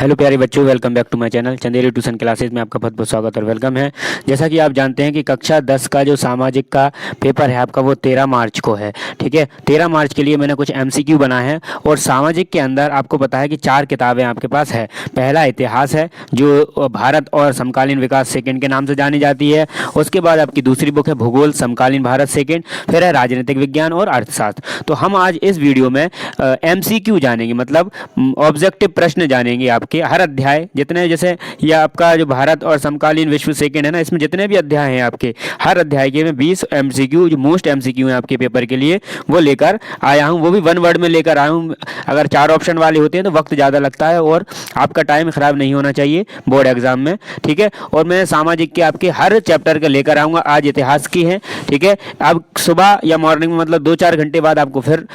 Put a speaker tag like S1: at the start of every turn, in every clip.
S1: Hello प्यारे बच्चों, welcome back to my channel Chanderi tuition classes में आपका बहुत बहुत स्वागत और वेलकम है। जैसा कि आप जानते हैं कि कक्षा 10 का जो सामाजिक का पेपर है आपका वो 13 मार्च को है। ठीक है, 13 मार्च के लिए मैंने कुछ एमसीक्यू बनाए हैं और सामाजिक के अंदर आपको पता है कि 4 किताबें आपके पास है। पहला इतिहास है जो भारत और समकालीन विकास सेकेंड के नाम से जानी जाती है। उसके बाद आपकी दूसरी बुक है भूगोल समकालीन भारत सेकेंड, फिर है राजनीतिक विज्ञान और अर्थशास्त्र। तो हम आज इस वीडियो में एमसीक्यू जानेंगे, मतलब ऑब्जेक्टिव प्रश्न जानेंगे आपके हर अध्याय जितने, जैसे ये आपका जो भारत और समकालीन विश्व सेकेंड है ना, इसमें जितने भी अध्याय हैं आपके हर अध्याय के मैं 20 एमसीक्यू जो मोस्ट एमसीक्यू हैं आपके पेपर के लिए वो लेकर आया हूं। वो भी वन वर्ड में लेकर आया हूं। अगर 4 ऑप्शन वाले होते हैं तो वक्त ज़्यादा लगता है और आपका टाइम खराब नहीं होना चाहिए बोर्ड एग्जाम में। ठीक है, और मैं सामाजिक के आपके हर चैप्टर के लेकर आऊँगा। आज इतिहास की है। ठीक है, अब सुबह या मॉर्निंग में मतलब 2-4 घंटे बाद आपको फिर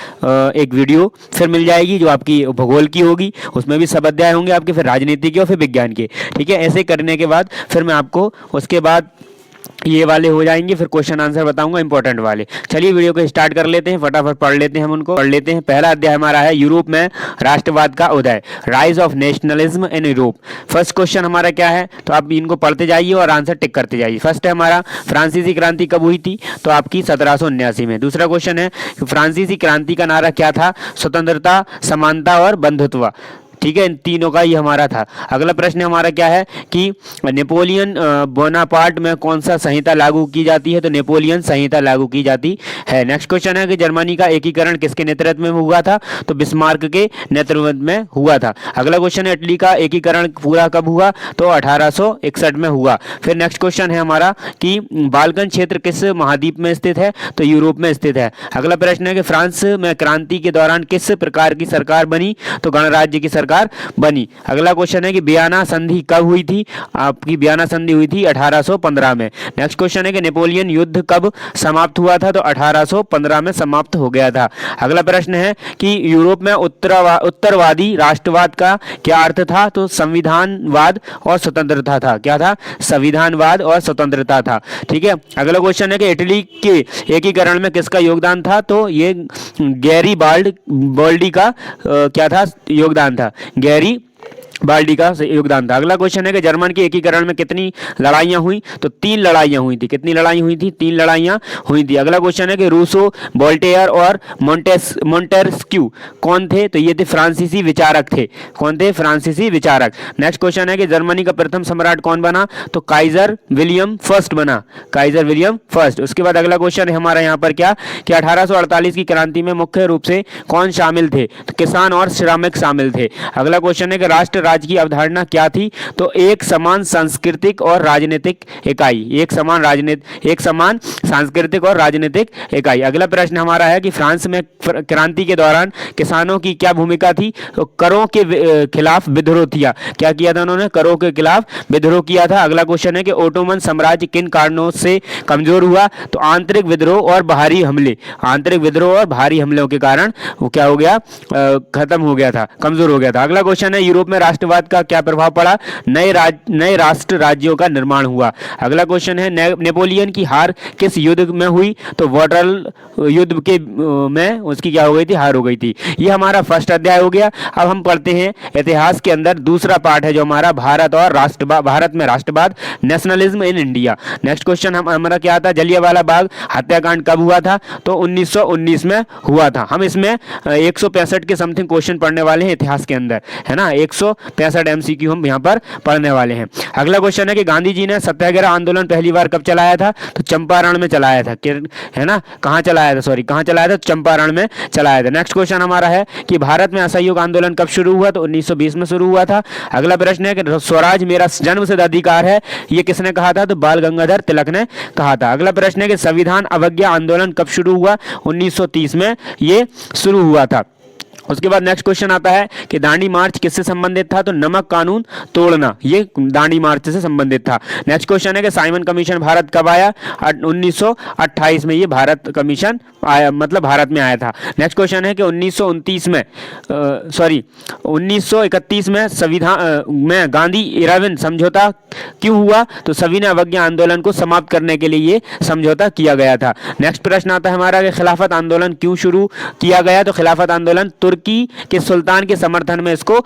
S1: एक वीडियो फिर मिल जाएगी जो आपकी भूगोल की होगी। उसमें भी सब अध्याय होंगे आपके, फिर राजनीति के और फिर विज्ञान के। ठीक है, ऐसे करने के बाद फिर मैं आपको उसके बाद ये वाले हो जाएंगे, फिर क्वेश्चन आंसर बताऊंगा इंपॉर्टेंट वाले। चलिए वीडियो को स्टार्ट कर लेते हैं, फटाफट पढ़ लेते हैं, हम उनको पढ़ लेते हैं। पहला अध्याय हमारा है यूरोप में राष्ट्रवाद का उदय, rise of nationalism in Europe. First question हमारा क्या है, तो आप इनको पढ़ते जाइए और आंसर टिक करते जाइए। फर्स्ट है हमारा फ्रांसीसी क्रांति कब हुई थी, तो आपकी 1779 में। दूसरा क्वेश्चन है फ्रांसीसी क्रांति का नारा क्या था, स्वतंत्रता, समानता और बंधुत्व। ठीक है, इन तीनों का ये हमारा था। अगला प्रश्न हमारा क्या है कि नेपोलियन बोनापार्ट में कौन सा संहिता लागू की जाती है, तो नेपोलियन संहिता लागू की जाती है। नेक्स्ट क्वेश्चन है कि जर्मनी का एकीकरण किसके नेतृत्व में हुआ था, तो बिस्मार्क के नेतृत्व में हुआ था। अगला क्वेश्चन है इटली का एकीकरण पूरा कब हुआ, तो 1861 में हुआ। फिर नेक्स्ट क्वेश्चन है हमारा कि बाल्कन क्षेत्र किस महाद्वीप में स्थित है, तो यूरोप में स्थित है। अगला प्रश्न है कि फ्रांस में क्रांति के दौरान किस प्रकार की सरकार बनी, तो गणराज्य की सरकार बनी। अगला क्वेश्चन है कि वियना संधि कब हुई थी, आपकी वियना संधि हुई थी 1815 में। नेक्स्ट क्वेश्चन है कि नेपोलियन युद्ध कब समाप्त हुआ था, तो 1815 में समाप्त हो गया था। अगला प्रश्न है कि यूरोप में उत्तरवादी राष्ट्रवाद का क्या अर्थ था, तो संविधानवाद और स्वतंत्रता था। क्या था, संविधानवाद और स्वतंत्रता था। ठीक है, अगला क्वेश्चन है कि इटली के एकीकरण में किसका योगदान था, तो ये गैरी बाल्डी का क्या था, योगदान था। गैरी बाल्डी का योगदान था। अगला क्वेश्चन है कि जर्मन के एकीकरण में कितनी लड़ाइयां हुई, तो 3 लड़ाइयां हुई थी। कितनी लड़ाई हुई थी, 3 लड़ाइयां हुई थी। अगला क्वेश्चन है कि रूसो, वोल्टेयर और मोंटेस्क्यू कौन थे, तो ये थे फ्रांसीसी विचारक थे। कौन थे, फ्रांसीसी विचारक। नेक्स्ट क्वेश्चन है कि जर्मनी का प्रथम सम्राट कौन बना, तो काइजर विलियम फर्स्ट बना, काइजर विलियम फर्स्ट। उसके बाद अगला क्वेश्चन है हमारा यहाँ पर क्या कि 1848 की क्रांति में मुख्य रूप से कौन शामिल थे, तो किसान और श्रमिक शामिल थे। अगला क्वेश्चन है कि राष्ट्र राज्य की अवधारणा क्या थी, तो एक समान सांस्कृतिक और राजनीतिक इकाई। एक समान सांस्कृतिक और राजनीतिक इकाई। अगला प्रश्न हमारा है कि फ्रांस में क्रांति के दौरान किसानों की क्या भूमिका थी, तो करों के खिलाफ विद्रोह किया। क्या किया था उन्होंने, करों के खिलाफ विद्रोह किया था। अगला क्वेश्चन है कि ओटोमन साम्राज्य किन कारणों से कमजोर हुआ, तो आंतरिक विद्रोह और बाहरी हमले। आंतरिक विद्रोह और बाहरी हमलों के कारण वो क्या हो गया, खत्म हो गया था, कमजोर हो गया था। अगला क्वेश्चन है यूरोप में राष्ट्रवाद का क्या प्रभाव पड़ा, नए राष्ट्र राज्यों का निर्माण हुआ। अगला क्वेश्चन है नेपोलियन की हार किस युद्ध में हुई, तो वाटरलू युद्ध के में उसकी क्या हो गई थी, हार हो गई थी। ये हमारा फर्स्ट अध्याय हो गया। अब हम पढ़ते हैं इतिहास के अंदर दूसरा पार्ट है जो हमारा भारत में राष्ट्रवाद, nationalism in India. Next question हमारा क्या था, जलियांवाला बाग हत्याकांड कब हुआ था, तो 1919 में हुआ था। हम इसमें 165 के समथिंग क्वेश्चन पढ़ने वाले हैं इतिहास के अंदर, है ना। 165 एमसीक्यू हम यहाँ पर पढ़ने वाले हैं। अगला क्वेश्चन है कि गांधी जी ने सत्याग्रह आंदोलन पहली बार कब चलाया था, तो चंपारण में चलाया था, है ना। कहाँ चलाया था, चंपारण में चलाया था। नेक्स्ट क्वेश्चन हमारा है कि भारत में असहयोग आंदोलन कब शुरू हुआ, तो 1920 में शुरू हुआ था। अगला प्रश्न है कि स्वराज मेरा जन्मसिद्ध अधिकार है, ये किसने कहा था, तो बाल गंगाधर तिलक ने कहा था। अगला प्रश्न है कि संविधान अवज्ञा आंदोलन कब शुरू हुआ, 1930 में ये शुरू हुआ था। उसके बाद नेक्स्ट क्वेश्चन आता है कि दांडी मार्च किससे संबंधित था, तो नमक कानून तोड़ना, ये दांडी मार्च से संबंधित था। नेक्स्ट क्वेश्चन है कि साइमन कमीशन भारत कब आया, 1928 में ये भारत कमीशन आया, मतलब भारत में आया था। नेक्स्ट क्वेश्चन है कि 1931 में संविधान में गांधी इरविन समझौता क्यों हुआ, तो सविनय अवज्ञा आंदोलन को समाप्त करने के लिए ये समझौता किया गया था। नेक्स्ट प्रश्न आता है हमारा कि खिलाफत आंदोलन क्यों शुरू किया गया, तो खिलाफत आंदोलन तुर्क तुर्की के सुल्तान के समर्थन में इसको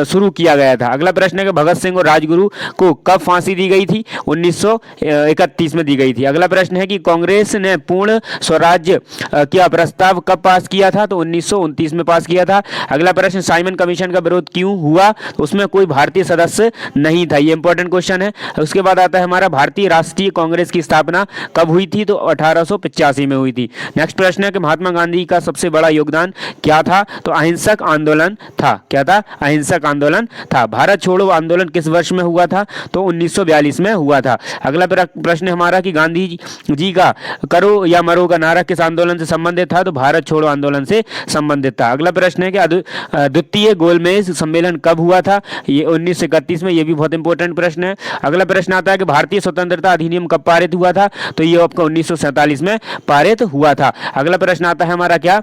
S1: शुरू किया गया था। अगला प्रश्न है कि भगत सिंह और राजगुरु को कब फांसी दी गई थी? 1931 में दी गई थी। अगला प्रश्न है कि कांग्रेस ने पूर्ण स्वराज्य का प्रस्ताव कब पास किया था? तो 1929 में पास किया था। अगला प्रश्न, साइमन कमीशन का विरोध क्यों हुआ? तो उसमें कोई भारतीय सदस्य नहीं था। ये इंपॉर्टेंट क्वेश्चन है। उसके बाद आता है हमारा भारतीय राष्ट्रीय कांग्रेस की स्थापना कब हुई थी? तो 1885 में हुई थी। नेक्स्ट प्रश्न है कि महात्मा गांधी का सबसे बड़ा योगदान क्या था? तो अहिंसक आंदोलन था। क्या था? अहिंसक आंदोलन था। भारत छोड़ो आंदोलन किस वर्ष में हुआ था? तो 1942 में हुआ था। अगला प्रश्न हमारा कि गांधी जी का करो या मरो का नारा किस आंदोलन से संबंधित था? तो भारत छोड़ो आंदोलन से संबंधित था। अगला प्रश्न है कि द्वितीय गोलमेज सम्मेलन कब हुआ था? ये 1931 में। ये भी बहुत इंपॉर्टेंट प्रश्न है। अगला प्रश्न आता है कि भारतीय स्वतंत्रता अधिनियम कब पारित हुआ था? तो ये आपका 1947 में पारित हुआ था। अगला प्रश्न आता है हमारा क्या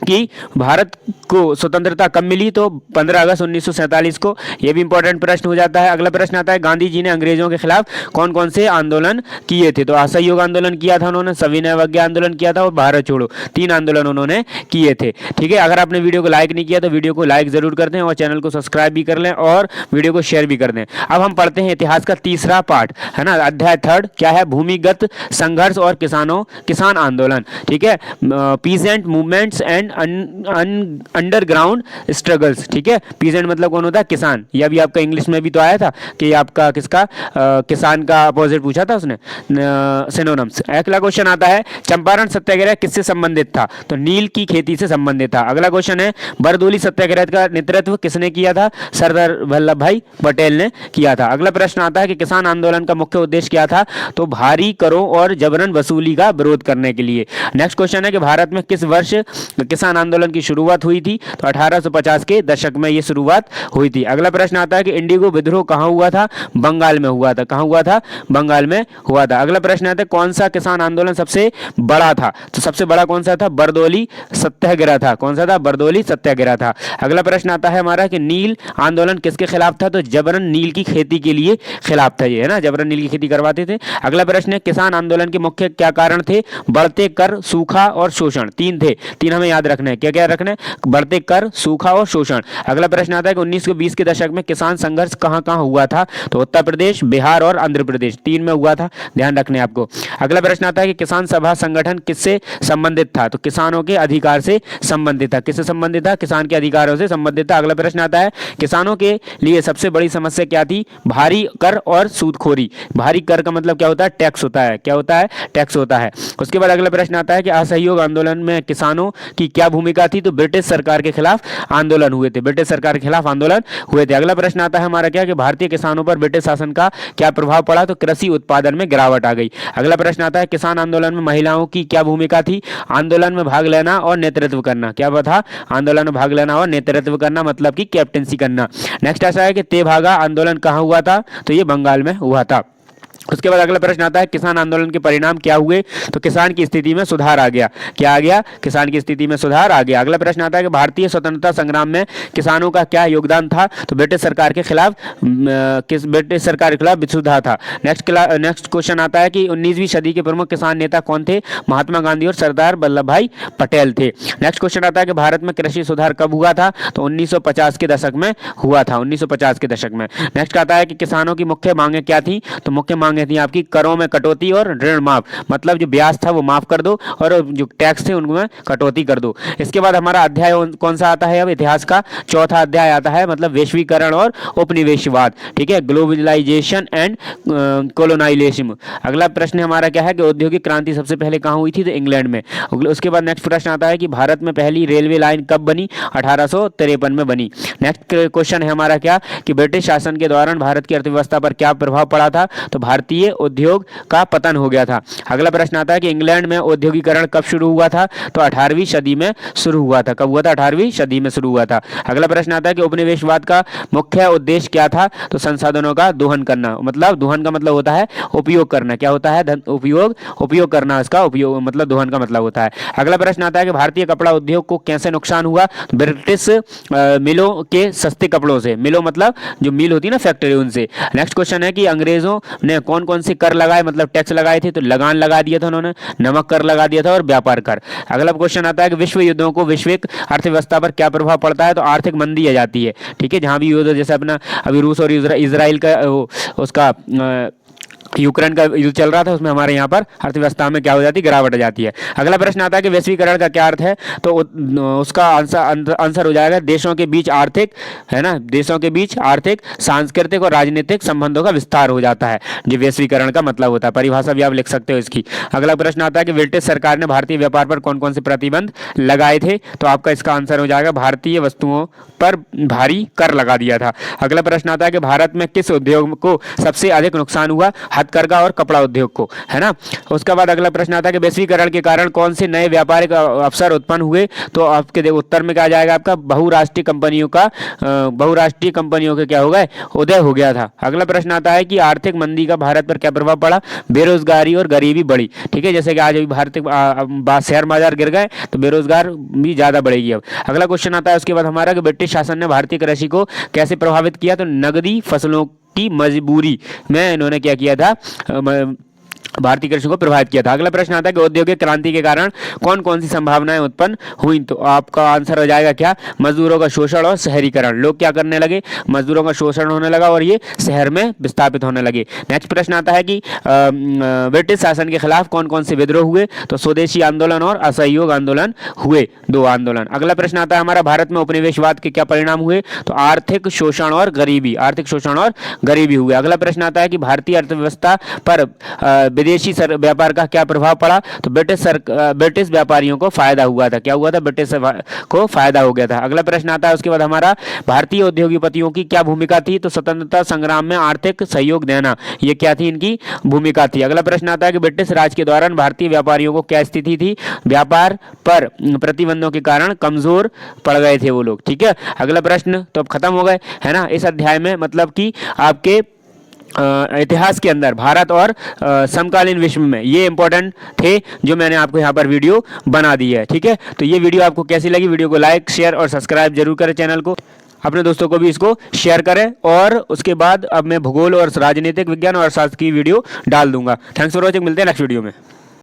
S1: कि भारत को स्वतंत्रता कब मिली? तो 15 अगस्त 1947 को। यह भी इंपॉर्टेंट प्रश्न हो जाता है। अगला प्रश्न आता है गांधी जी ने अंग्रेजों के खिलाफ कौन कौन से आंदोलन किए थे? तो असहयोग आंदोलन किया था उन्होंने, सविनय अवज्ञा आंदोलन किया था और भारत छोड़ो, 3 आंदोलन उन्होंने किए थे। ठीक है, अगर आपने वीडियो को लाइक नहीं किया तो वीडियो को लाइक जरूर कर दें और चैनल को सब्सक्राइब भी कर लें और वीडियो को शेयर भी कर दें। अब हम पढ़ते हैं इतिहास का तीसरा पार्ट, है ना, अध्याय 3 क्या है? भूमिगत संघर्ष और किसान आंदोलन। ठीक है, pheasant movements and underground struggles. ठीक है, पीसेंट मतलब कौन होता है? किसान। यह भी आपका इंग्लिश में भी तो आया था कि आपका किसका किसान का अपोजिट पूछा था उसने, सिनोनिम्स। अगला क्वेश्चन आता है चंपारण सत्याग्रह किससे संबंधित था? तो नील की खेती से संबंधित था। अगला क्वेश्चन है बरदोली सत्याग्रह का नेतृत्व किसने किया था? सरदार वल्लभ भाई पटेल ने किया था। अगला प्रश्न आता है कि किसान आंदोलन का मुख्य उद्देश्य क्या था? तो भारी करों और जबरन वसूली का विरोध करने के लिए। नेक्स्ट क्वेश्चन है कि भारत में किस वर्ष किसान आंदोलन की शुरुआत हुई थी? तो 1850 के दशक में यह शुरुआत हुई थी। अगला प्रश्न आता है कि इंडिगो विद्रोह कहां हुआ था? बंगाल में हुआ था। कहां हुआ था? बंगाल में हुआ था। अगला प्रश्न आता है कौन सा किसान आंदोलन सबसे बड़ा था? तो सबसे बड़ा कौन सा था? बरदोली सत्याग्रह था। कौन सा था? बरदोली सत्याग्रह था। अगला प्रश्न आता है हमारा कि नील आंदोलन किसके खिलाफ था? तो जबरन नील की खेती के लिए खिलाफ था ये, है ना, जबरन नील की खेती करवाते थे। अगला प्रश्न है किसान आंदोलन के मुख्य क्या कारण थे? बढ़ते कर, सूखा और शोषण। 3 थे, 3 हमें याद रखना है। क्या क्या रखना है? बढ़ते कर, सूखा और शोषण। अगला प्रश्न आता है कि 1920 के दशक में किसान संघर्ष कहां कहां हुआ था? तो उत्तर प्रदेश, बिहार और आंध्र प्रदेश, 3 में हुआ था, ध्यान रखने आपको। अगला प्रश्न आता है कि किसान सभा संगठन किससे संबंधित था? तो किसानों के अधिकार से संबंधित था। किससे संबंधित था? किसान के अधिकारों से संबंधित था। अगला प्रश्न आता है किसानों के लिए सबसे बड़ी समस्या क्या थी? भारी कर और सूदखोरी। भारी कर का मतलब क्या होता है? टैक्स होता है। क्या होता है? टैक्स होता है। उसके बाद अगला प्रश्न आता है कि असहयोग आंदोलन में किसानों की क्या भूमिका थी? तो ब्रिटिश सरकार के खिलाफ आंदोलन हुए थे। ब्रिटिश सरकार के खिलाफ आंदोलन हुए थे। अगला प्रश्न आता है हमारा क्या कि भारतीय किसानों पर ब्रिटिश शासन का क्या प्रभाव पड़ा? तो कृषि उत्पादन में गिरावट आ गई। अगला प्रश्न आता है किसान आंदोलन में महिलाओं की क्या भूमिका थी? आंदोलन में भाग लेना और नेतृत्व करना। क्या था? आंदोलन में भाग लेना और नेतृत्व करना, मतलब कि कैप्टेंसी करना। नेक्स्ट ऐसा है कि तेभागा आंदोलन कहां हुआ था? तो ये बंगाल में हुआ था। उसके बाद अगला प्रश्न आता है किसान आंदोलन के परिणाम क्या हुए? तो किसान की स्थिति में सुधार आ गया। क्या आ गया? किसान की स्थिति में सुधार आ गया। अगला प्रश्न आता है कि भारतीय स्वतंत्रता संग्राम में किसानों का क्या योगदान था? तो ब्रिटिश सरकार के खिलाफ विद्रोह था। नेक्स्ट क्वेश्चन आता है कि 19वीं सदी के प्रमुख किसान नेता कौन थे? महात्मा गांधी और सरदार वल्लभ भाई पटेल थे। नेक्स्ट क्वेश्चन आता है कि भारत में कृषि सुधार कब हुआ था? तो 1950 के दशक में हुआ था, 1950 के दशक में। नेक्स्ट आता है कि किसानों की मुख्य मांगे क्या थी? तो मुख्य मांगे थी आपकी करों में कटौती और ऋण माफ, मतलब जो ब्याज था वो माफ कर दो और जो टैक्स थे उनमें कटौती कर दो। इसके बाद हमारा अध्याय कौन सा आता है? अब इतिहास का चौथा अध्याय आता है, मतलब वैश्वीकरण और उपनिवेशवाद। ठीक है, ग्लोबलाइजेशन एंड कोलोनाइलेशन। अगला प्रश्न हमारा क्या है कि औद्योगिक क्रांति सबसे पहले कहां हुई थी? तो इंग्लैंड में। उसके बाद नेक्स्ट प्रश्न आता है कि भारत में पहली रेलवे लाइन कब बनी? 1853 में बनी। नेक्स्ट क्वेश्चन है हमारा क्या कि ब्रिटिश शासन के दौरान भारत की अर्थव्यवस्था पर क्या प्रभाव पड़ा था? तो भारतीय उद्योग का पतन हो गया था। अगला प्रश्न आता है कि इंग्लैंड में औद्योगिकरण कब शुरू हुआ था? तो 18वीं सदी में शुरू हुआ था। कब हुआ था? 18वीं सदी में शुरू हुआ था। अगला प्रश्न आता है कि उपनिवेशवाद का मुख्य उद्देश्य क्या था? तो संसाधनों का दोहन करना, मतलब दोहन का मतलब होता है उपयोग करना। क्या होता है? उपयोग करना, इसका उपयोग मतलब दोहन का मतलब होता है। अगला प्रश्न आता है कि भारतीय कपड़ा उद्योग को कैसे नुकसान हुआ? ब्रिटिश मिलों के सस्ते कपड़ों से। मिलों मतलब जो मिल होती है ना, फैक्ट्री, उनसे। नेक्स्ट क्वेश्चन है कि अंग्रेजों ने कौन कौन से कर लगाए, मतलब टैक्स लगाए थे? तो लगान लगा दिया था उन्होंने, नमक कर लगा दिया था और व्यापार कर। अगला क्वेश्चन आता है कि विश्व युद्धों को वैश्विक अर्थव्यवस्था पर क्या प्रभाव पड़ता है? तो आर्थिक मंदी आ जाती है। ठीक है, जहां भी युद्ध, जैसे अपना अभी रूस और इजराइल का उसका यूक्रेन का युद्ध चल रहा था, उसमें हमारे यहाँ पर अर्थव्यवस्था में क्या हो जाती है? गिरावट आ जाती है। अगला प्रश्न आता है कि वैश्वीकरण का क्या अर्थ है? तो उसका आंसर हो जाएगा देशों के बीच आर्थिक, है ना, देशों के बीच आर्थिक, सांस्कृतिक और राजनीतिक संबंधों का विस्तार हो जाता है, जो वैश्वीकरण का मतलब होता है। परिभाषा भी आप लिख सकते हो इसकी। अगला प्रश्न आता है कि ब्रिटिश सरकार ने भारतीय व्यापार पर कौन कौन से प्रतिबंध लगाए थे? तो आपका इसका आंसर हो जाएगा भारतीय वस्तुओं पर भारी कर लगा दिया था। अगला प्रश्न आता है कि भारत में किस उद्योग को सबसे अधिक नुकसान हुआ? हथकरघा और कपड़ा उद्योग को, है ना। उसके बाद अगला प्रश्न आता है कि वैश्वीकरण के कारण कौन से नए व्यापारिक अवसर उत्पन्न हुए? तो आपके उत्तर में क्या आ जाएगा आपका? बहुराष्ट्रीय कंपनियों के क्या हो गए? उदय हो गया था। अगला प्रश्न आता है कि आर्थिक मंदी का भारत पर क्या प्रभाव पड़ा? बेरोजगारी और गरीबी बढ़ी। ठीक है, जैसे कि आज भारत शेयर बाजार गिर गए तो बेरोजगार भी ज्यादा बढ़ेगी। अब अगला क्वेश्चन आता है उसके बाद हमारा कि ब्रिटिश शासन ने भारतीय कृषि को कैसे प्रभावित किया? तो नगदी फसलों की मजबूरी में इन्होंने क्या किया था? भारतीय कृषि को प्रभावित किया था। अगला प्रश्न आता है कि औद्योगिक क्रांति के कारण कौन कौन सी संभावनाएं उत्पन्न हुई? तो आपका आंसर हो जाएगा क्या? मजदूरों का शोषण और शहरीकरण। लोग क्या करने लगे? मजदूरों का शोषण होने लगा और ये शहर में विस्थापित होने लगे। नेक्स्ट प्रश्न आता है कि ब्रिटिश शासन के खिलाफ कौन कौन से विद्रोह हुए? तो स्वदेशी आंदोलन और असहयोग आंदोलन हुए, 2 आंदोलन। अगला प्रश्न आता है हमारा भारत में उपनिवेशवाद के क्या परिणाम हुए? तो आर्थिक शोषण और गरीबी हुए। अगला प्रश्न आता है कि भारतीय अर्थव्यवस्था पर विदेशी व्यापार का क्या प्रभाव पड़ा? तो ब्रिटिश व्यापारियों को फायदा हुआ था। क्या हुआ था? ब्रिटिश को फायदा हो गया था। अगला प्रश्न आता है उसके बाद हमारा भारतीय उद्योगपतियों की क्या भूमिका थी? तो स्वतंत्रता संग्राम में आर्थिक सहयोग देना, ये क्या थी? इनकी भूमिका थी। अगला प्रश्न आता है कि ब्रिटिश राज के दौरान भारतीय व्यापारियों को क्या स्थिति थी? व्यापार पर प्रतिबंधों के कारण कमजोर पड़ गए थे वो लोग। ठीक है, अगला प्रश्न तो अब खत्म हो गए, है ना, इस अध्याय में। मतलब कि आपके इतिहास के अंदर भारत और समकालीन विश्व में ये इंपॉर्टेंट थे जो मैंने आपको यहाँ पर वीडियो बना दी है। ठीक है, तो ये वीडियो आपको कैसी लगी? वीडियो को लाइक, शेयर और सब्सक्राइब जरूर करें, चैनल को, अपने दोस्तों को भी इसको शेयर करें। और उसके बाद अब मैं भूगोल और राजनीतिक विज्ञान और शास्त्र की वीडियो डाल दूंगा। थैंक्स फॉर वॉचिंग, मिलते हैं नेक्स्ट वीडियो में।